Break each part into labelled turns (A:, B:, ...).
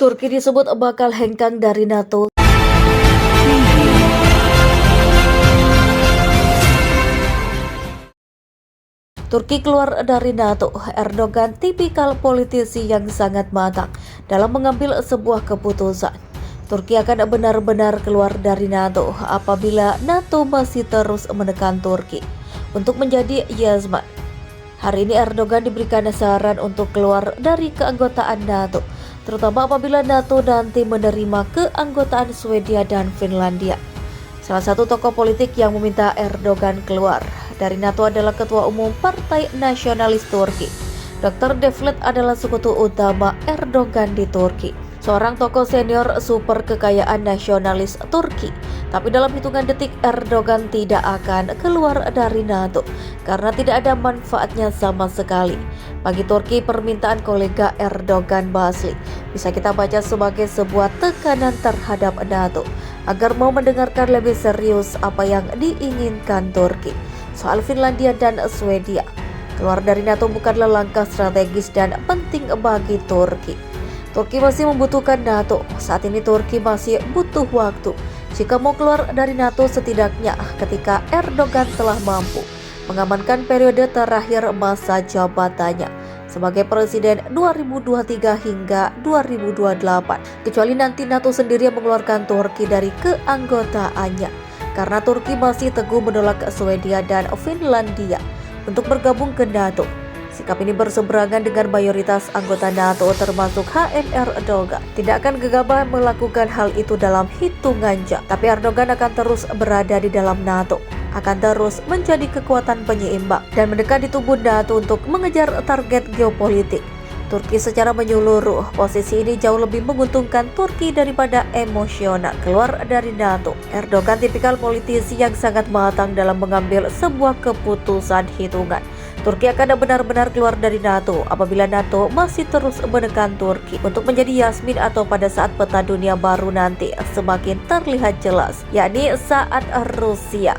A: Turki disebut bakal hengkang dari NATO. Turki keluar dari NATO. Erdogan tipikal politisi yang sangat matang dalam mengambil sebuah keputusan. Turki akan benar-benar keluar dari NATO apabila NATO masih terus menekan Turki untuk menjadi yes man. Hari ini Erdogan diberikan saran untuk keluar dari keanggotaan NATO, terutama apabila NATO nanti menerima keanggotaan Swedia dan Finlandia. Salah satu tokoh politik yang meminta Erdogan keluar dari NATO adalah Ketua Umum Partai Nasionalis Turki. Dr. Devlet adalah sekutu utama Erdogan di Turki, seorang tokoh senior super kekayaan nasionalis Turki. Tapi dalam hitungan detik Erdogan tidak akan keluar dari NATO karena tidak ada manfaatnya sama sekali. Bagi Turki, permintaan kolega Erdogan Basli bisa kita baca sebagai sebuah tekanan terhadap NATO agar mau mendengarkan lebih serius apa yang diinginkan Turki soal Finlandia dan Swedia. Keluar dari NATO bukanlah langkah strategis dan penting bagi Turki. Turki masih membutuhkan NATO. Saat ini Turki masih butuh waktu. Jika mau keluar dari NATO, setidaknya ketika Erdogan telah mampu mengamankan periode terakhir masa jabatannya sebagai presiden 2023 hingga 2028. Kecuali nanti NATO sendiri yang mengeluarkan Turki dari keanggotaannya, karena Turki masih teguh menolak Swedia dan Finlandia untuk bergabung ke NATO. Sikap ini berseberangan dengan mayoritas anggota NATO termasuk HNR Erdogan. Tidak akan gegabah melakukan hal itu dalam hitungan jam, tapi Erdogan akan terus berada di dalam NATO, akan terus menjadi kekuatan penyeimbang dan mendekat di tubuh NATO untuk mengejar target geopolitik Turki secara menyeluruh. Posisi ini jauh lebih menguntungkan Turki daripada emosional keluar dari NATO. Erdogan tipikal politisi yang sangat matang dalam mengambil sebuah keputusan hitungan. Turki akan benar-benar keluar dari NATO apabila NATO masih terus menekan Turki untuk menjadi Yasmin, atau pada saat peta dunia baru nanti semakin terlihat jelas, yakni saat Rusia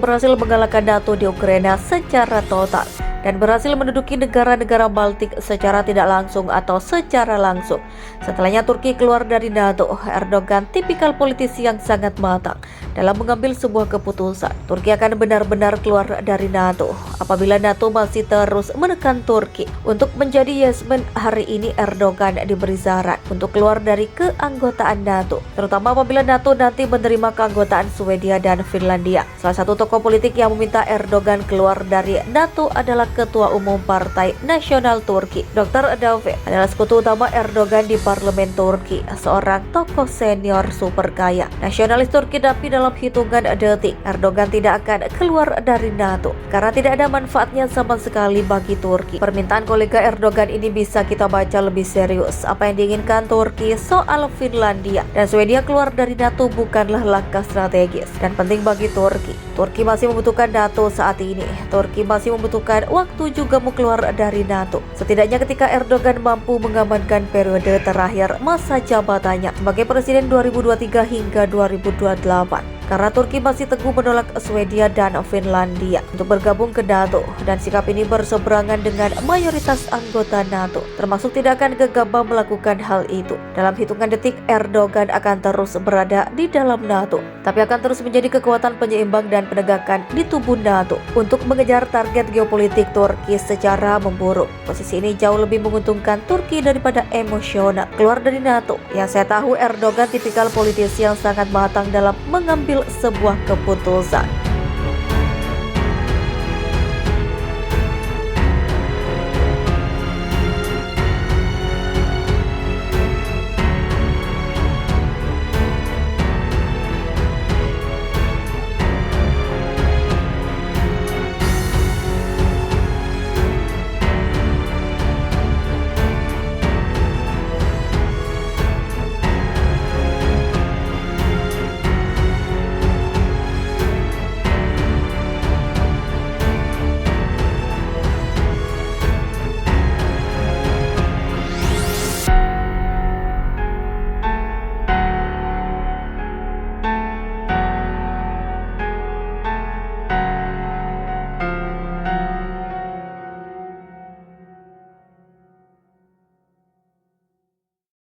A: berhasil mengalahkan NATO di Ukraina secara total dan berhasil menduduki negara-negara Baltik secara tidak langsung atau secara langsung. Setelahnya Turki keluar dari NATO. Erdogan tipikal politisi yang sangat matang dalam mengambil sebuah keputusan. Turki akan benar-benar keluar dari NATO apabila NATO masih terus menekan Turki untuk menjadi yes man. Hari ini Erdogan diberi saran untuk keluar dari keanggotaan NATO, terutama apabila NATO nanti menerima keanggotaan Swedia dan Finlandia. Salah satu tokoh politik yang meminta Erdogan keluar dari NATO adalah Ketua Umum Partai Nasional Turki. Dr. Devlet adalah sekutu utama Erdogan di parlemen Turki, seorang tokoh senior super kaya nasionalis Turki. Tapi dalam hitungan detik Erdogan tidak akan keluar dari NATO karena tidak ada manfaatnya sama sekali bagi Turki. Permintaan kolega Erdogan ini bisa kita baca lebih serius. Apa yang diinginkan Turki soal Finlandia dan Swedia keluar dari NATO bukanlah langkah strategis dan penting bagi Turki. Turki masih membutuhkan NATO saat ini. Turki masih membutuhkan waktu juga mau keluar dari NATO. Setidaknya ketika Erdogan mampu mengamankan periode terakhir masa jabatannya sebagai presiden 2023 hingga 2028. Karena Turki masih teguh menolak Swedia dan Finlandia untuk bergabung ke NATO, dan sikap ini berseberangan dengan mayoritas anggota NATO, termasuk tidak akan gegabah melakukan hal itu. Dalam hitungan detik Erdogan akan terus berada di dalam NATO, tapi akan terus menjadi kekuatan penyeimbang dan penegakan di tubuh NATO untuk mengejar target geopolitik Turki secara memburuk. Posisi ini jauh lebih menguntungkan Turki daripada emosional keluar dari NATO. Yang saya tahu, Erdogan tipikal politisi yang sangat matang dalam mengambil sebuah keputusan.